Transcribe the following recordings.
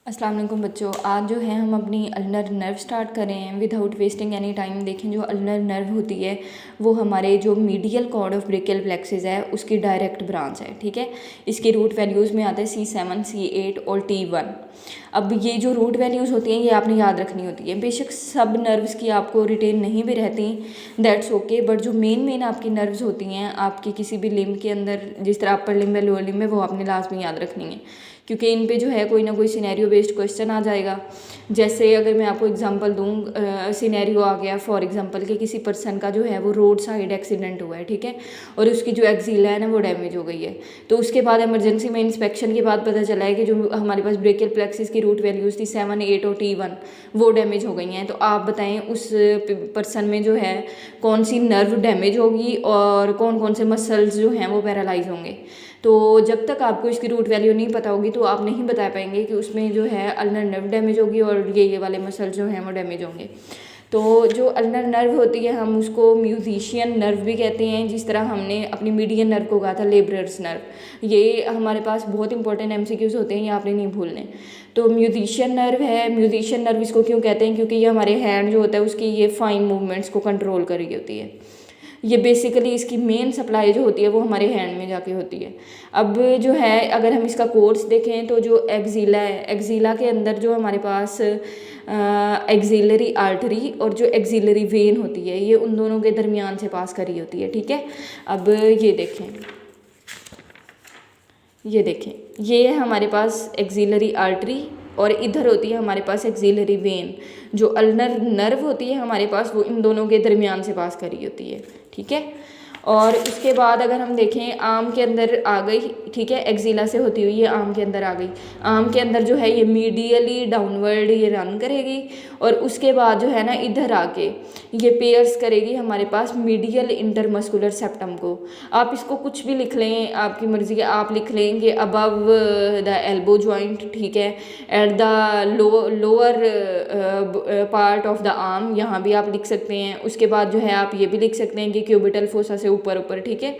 अस्सलाम वालेकुम बच्चों, आज जो है हम अपनी अल्नर नर्व स्टार्ट कर रहे हैं विदाउट वेस्टिंग एनी टाइम। देखें, जो अल्नर नर्व होती है वो हमारे जो medial cord of brachial plexus है उसकी डायरेक्ट ब्रांच है। ठीक है, इसके रूट वैल्यूज़ में आते हैं C7, C8 और T1। अब ये जो रूट वैल्यूज़ होती हैं ये आपने याद रखनी होती है। बेशक सब नर्व्स की आपको रिटेन नहीं भी रहती, दैट्स ओके, बट जो मेन आपकी नर्व्स होती हैं आपकी किसी भी लिम्ब के अंदर, जिस तरह अपर लिम्ब है लोअर लिम्ब है, वो आपने लास्ट में याद रखनी है, क्योंकि इन पे जो है कोई ना कोई सिनेरियो बेस्ड क्वेश्चन आ जाएगा। जैसे अगर मैं आपको एग्जांपल दूँ, सिनेरियो आ गया फॉर एग्जांपल कि किसी पर्सन का जो है वो रोड साइड एक्सीडेंट हुआ है, ठीक है, और उसकी जो एक्सिला है ना वो डैमेज हो गई है। तो उसके बाद इमरजेंसी में इंस्पेक्शन के बाद पता चला है कि जो हमारे पास ब्रेकियल प्लेक्सिस की रूट वैल्यूज़ थी 7, 8 और T1 वो डैमेज हो गई हैं। तो आप बताएं उस पर्सन में जो है कौन सी नर्व डैमेज होगी और कौन कौन से मसल्स जो हैं वो पैरालाइज होंगे। तो जब तक आपको इसकी रूट वैल्यू नहीं पता होगी तो आप नहीं बता पाएंगे कि उसमें जो है अल्नर नर्व डैमेज होगी और ये वाले मसल जो हैं वो डैमेज होंगे। तो जो अल्नर नर्व होती है हम उसको म्यूजिशियन नर्व भी कहते हैं, जिस तरह हमने अपनी मीडियन नर्व को कहा था लेबरर्स नर्व। ये हमारे पास बहुत इंपॉर्टेंट MCQs होते हैं, ये आपने नहीं भूलने। तो म्यूजिशियन नर्व है, म्यूजिशियन नर्व इसको क्यों कहते हैं, क्योंकि ये हमारे हैंड जो होता है उसकी ये फाइन मूवमेंट्स को कंट्रोल कर रही होती है। ये बेसिकली इसकी मेन सप्लाई जो होती है वो हमारे हैंड में जाके होती है। अब जो है अगर हम इसका कोर्स देखें तो जो एक्सिला है, एक्सिला के अंदर जो हमारे पास एक्सिलरी आर्टरी और जो एक्सिलरी वेन होती है ये उन दोनों के दरमियान से पास करी होती है। ठीक है, अब ये देखें ये है हमारे पास एक्सिलरी आर्टरी और इधर होती है हमारे पास एक्सिलरी वेन। जो अल्नर नर्व होती है हमारे पास वो इन दोनों के दरमियान से पास करी होती है। ठीक है, और उसके बाद अगर हम देखें आर्म के अंदर आ गई, ठीक है, एक्सिला से होती हुई ये आर्म के अंदर आ गई। आर्म के अंदर जो है ये मीडियली डाउनवर्ड ये रन करेगी और उसके बाद जो है ना इधर आके ये पेयर्स करेगी हमारे पास मीडियल इंटरमस्कुलर सेप्टम को। आप इसको कुछ भी लिख लें, आपकी मर्जी के आप लिख लेंगे अबव द एल्बो जॉइंट, ठीक है, at the lower part of the arm, यहाँ भी आप लिख सकते हैं। उसके बाद जो है आप ये भी लिख सकते हैं कि क्यूबिटल फोसा से ऊपर ऊपर, ठीक है,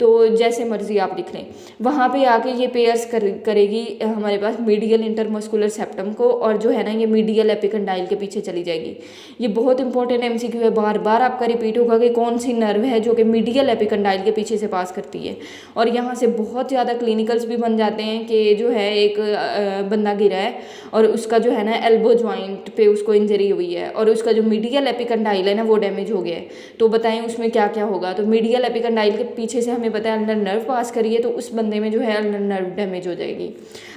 तो जैसे मर्जी आप लिख लें। वहाँ पे आके ये पेयर्स करेगी हमारे पास मीडियल इंटरमस्कुलर सेप्टम को और जो है ना ये मीडियल एपिकंडाइल के पीछे चली जाएगी। ये बहुत इंपॉर्टेंट MCQ है, बार बार आपका रिपीट होगा कि कौन सी नर्व है जो कि मीडियल एपिकंडाइल के पीछे से पास करती है। और यहाँ से बहुत ज़्यादा क्लिनिकल्स भी बन जाते हैं कि जो है एक बंदा गिरा है और उसका जो है ना एल्बो जॉइंट पे उसको इंजरी हुई है और उसका जो मीडियल एपिकंडाइल है ना वो डैमेज हो गया है। तो बताएं उसमें क्या क्या होगा। तो मीडियल एपिकंडाइल के पीछे से हमें पता है अल्नर नर्व पास करिए तो उस बंदे में जो है अल्नर नर्व डैमेज हो जाएगी।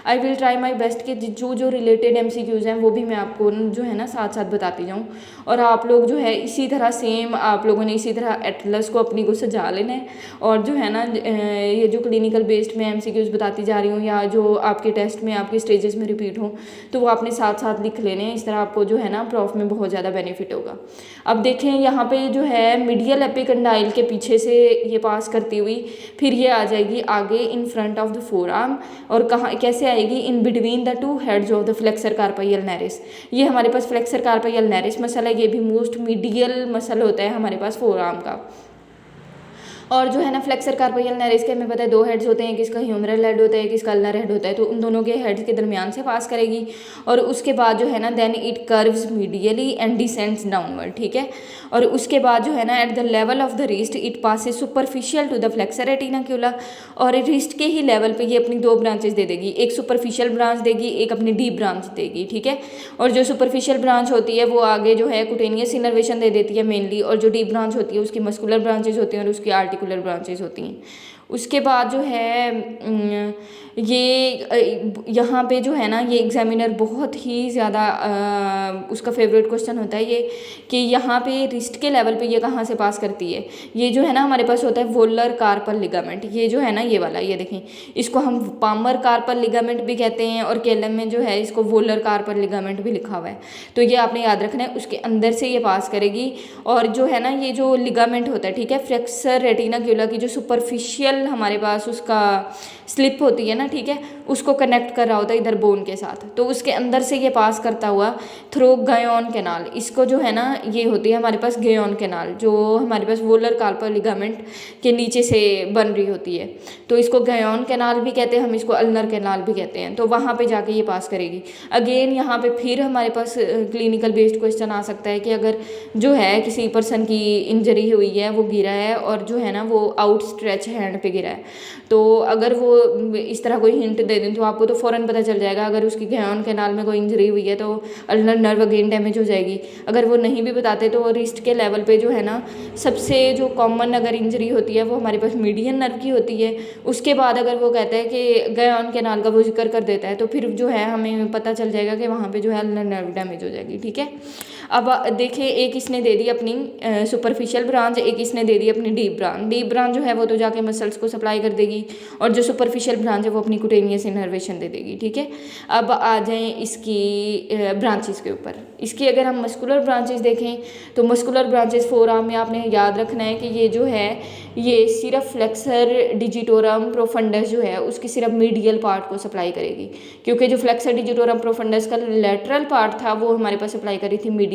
I will try my best कि जो रिलेटेड MCQs हैं वो भी मैं आपको जो है ना साथ साथ बताती जाऊँ और आप लोग जो है इसी तरह सेम आप लोगों ने इसी तरह एटलस को अपनी को सजा लेना है। और जो है ना ये जो क्लिनिकल बेस्ड में MCQs बताती जा रही हूँ या जो आपके टेस्ट में आपके स्टेजेस में रिपीट हों तो वो आपने साथ साथ लिख लेने हैं। इस तरह आपको जो है ना प्रॉफ में बहुत ज़्यादा बेनिफिट होगा। अब देखें यहाँ पे जो है मीडियल एपिकंडाइल के पीछे से ये पास करती हुई फिर ये आ जाएगी आगे in front of the forearm और कहाँ कैसे आएगी, in between the two heads of the flexor carpi ulnaris. ये हमारे पास फ्लेक्सर कार्पाइयल नैरिस मसल है, ये भी मोस्ट मीडियल मसल होता है हमारे पास फोर आर्म का। और जो है ना फ्लेक्सर कार्पाइयल नैरिस के हमें पता है दो हेड्स होते हैं, किसका ह्यूमरल हेड होता है किसका अल्नर हेड होता है, तो उन दोनों के हेड्स के दरमियान से पास करेगी और उसके बाद जो है ना then it curves medially and descends downward. ठीक है, और उसके बाद जो है ना at the level of the wrist it passes superficial to the flexor retinacula और रिस्ट के ही लेवल पे ये अपनी दो ब्रांचेस दे देगी, एक सुपरफिशियल ब्रांच देगी एक अपनी डीप ब्रांच देगी। ठीक है, और जो सुपरफिशियल ब्रांच होती है वो आगे जो है कुटेनियस इनर्वेशन दे देती है मेनली, और जो डीप ब्रांच होती है उसकी मस्कुलर ब्रांचेज होती हैं और उसकी आर्टिकुलर ब्रांचेज होती हैं। उसके बाद जो है ये यहाँ पे जो है ना ये एग्जामिनर बहुत ही ज़्यादा उसका फेवरेट क्वेश्चन होता है ये कि यहाँ पे रिस्ट के लेवल पे ये कहाँ से पास करती है। ये जो है ना हमारे पास होता है वोलर कार्पल लिगामेंट, ये जो है ना ये वाला, ये देखें इसको हम पामर कार्पल लिगामेंट भी कहते हैं और केलम में जो है इसको वोलर कार्पल लिगामेंट भी लिखा हुआ है। तो ये आपने याद रखना है, उसके अंदर से ये पास करेगी और जो है ना ये जो लिगामेंट होता है, ठीक है, फ्लेक्सर रेटिनाक्युला की जो सुपरफिशियल हमारे पास उसका स्लिप होती है ना ना, ठीक है, उसको कनेक्ट कर रहा होता है इधर बोन के साथ। तो उसके अंदर से ये पास करता हुआ थ्रू गायोन कैनाल, इसको जो है ना ये होती है हमारे पास गायोन कैनाल, जो हमारे पास वोलर कार्पल लिगामेंट के नीचे से बन रही होती है। तो इसको गायोन कैनाल भी कहते हैं, हम इसको अल्नर कैनाल भी कहते हैं। तो वहाँ पे जाके ये पास करेगी। अगेन यहाँ पे फिर हमारे पास क्लिनिकल बेस्ड क्वेश्चन आ सकता है कि अगर जो है किसी पर्सन की इंजरी हुई है, वो गिरा है और जो है ना वो आउट स्ट्रेच हैंड पे गिरा है, तो अगर वो इस तरह कोई हिंट दे दें तो आपको तो फ़ौरन पता चल जाएगा। अगर उसकी गायोन कैनाल में कोई इंजरी हुई है तो अल्नर नर्व अगेन डैमेज हो जाएगी। अगर वो नहीं भी बताते तो रिस्ट के लेवल पे जो है ना सबसे जो कॉमन अगर इंजरी होती है वो हमारे पास मीडियन नर्व की होती है। उसके बाद अगर वो कहता है कि गायोन कैनाल का वो जिक्र कर देता है तो फिर जो है हमें पता चल जाएगा कि वहाँ पे जो है अल्नर नर्व डैमेज हो जाएगी, ठीक है। अब देखिए, एक इसने दे दी अपनी सुपरफिशियल ब्रांच, एक इसने दे दी अपनी डीप ब्रांच। डीप ब्रांच जो है वो तो जाके मसल्स को सप्लाई कर देगी और जो सुपरफिशियल ब्रांच है वो अपनी कुटेनियस इनर्वेशन दे देगी, ठीक है। अब आ जाएं इसकी ब्रांचेस के ऊपर। इसकी अगर हम मस्कुलर ब्रांचेस देखें तो मस्कुलर ब्रांचेस फोरआर्म में आपने याद रखना है कि ये जो है ये सिर्फ फ्लेक्सर डिजिटोरम प्रोफंडस जो है उसकी सिर्फ मीडियल पार्ट को सप्लाई करेगी, क्योंकि जो फ्लेक्सर डिजिटोरम प्रोफंडस का लेटरल पार्ट था वो हमारे पास सप्लाई करी थी मीडियल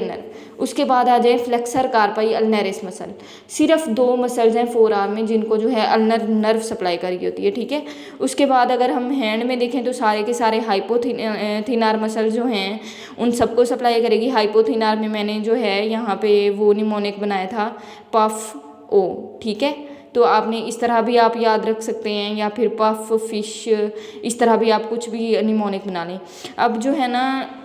नर्व। उसके बाद आ जाए फ्लेक्सर कार्पाई अल्नरिस मसल। सिर्फ 2 मसल्स हैं फोरआर्म में जिनको जो है अल्नर नर्व सप्लाई करी होती है, ठीक है। उसके बाद अगर हम हैंड में देखें तो सारे के सारे हाइपोथिनार मसल जो हैं उन सबको सप्लाई करेगी। हाइपोथिनार में मैंने जो है यहाँ पे वो निमोनिक बनाया था पफ ओ, ठीक है। तो आपने इस तरह भी आप याद रख सकते हैं, या फिर पफ फिश, इस तरह भी आप कुछ भी निमोनिक बना लें। अब जो है ना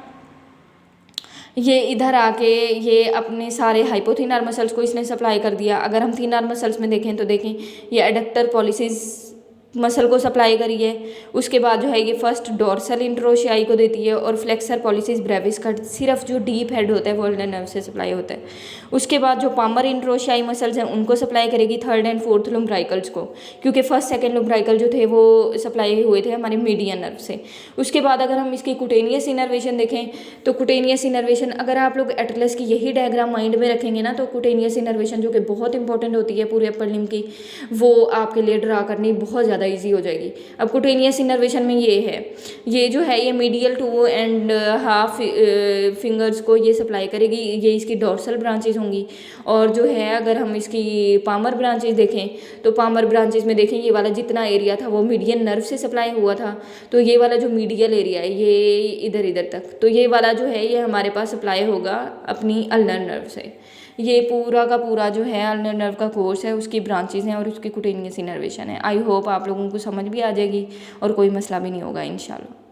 ये इधर आके ये अपने सारे हाइपोथिनार मसल्स को इसने सप्लाई कर दिया। अगर हम थिनार मसल्स में देखें तो देखें ये एडक्टर पॉलिसिस मसल को सप्लाई करी है। उसके बाद जो है ये फर्स्ट डोर्सल इंट्रोशियाई को देती है और फ्लेक्सर पॉलिसिस ब्रेविस का सिर्फ जो डीप हेड होता है वो अल्नर नर्व से सप्लाई होता है। उसके बाद जो पामर इंट्रोशियाई मसल्स हैं उनको सप्लाई करेगी थर्ड एंड फोर्थ लुम्ब्राइकल्स को, क्योंकि फर्स्ट सेकेंड लुम्ब्राइकल जो थे वो सप्लाई हुए थे हमारे मीडियन नर्व से। उसके बाद अगर हम इसकी कुटेनियस इनर्वेशन देखें तो कुटेनियस इनर्वेशन, अगर आप लोग एटलस की यही डायग्राम माइंड में रखेंगे ना तो कुटेनियस इनर्वेशन जो कि बहुत इंपॉर्टेंट होती है पूरे अपर लिम्ब की, वो आपके लिए ड्रा करनी बहुत ज़्यादा ईजी हो जाएगी। अब कुटेनियस इनर्वेशन में ये है, ये जो है ये मीडियल 2.5 फिंगर्स को ये सप्लाई करेगी, ये इसकी डोर्सल ब्रांचेस होंगी। और जो है अगर हम इसकी पामर ब्रांचेस देखें तो पामर ब्रांचेस में देखें ये वाला जितना एरिया था वो मीडियन नर्व से सप्लाई हुआ था, तो ये वाला जो मीडियल एरिया है ये इधर इधर तक, तो ये वाला जो है ये हमारे पास सप्लाई होगा अपनी अल्नर नर्व से। ये पूरा का पूरा जो है अल्नर नर्व का कोर्स है, उसकी ब्रांचेस हैं और उसकी कुटेनियस इनर्वेशन है। आई होप आप लोगों को समझ भी आ जाएगी और कोई मसला भी नहीं होगा इंशाल्लाह।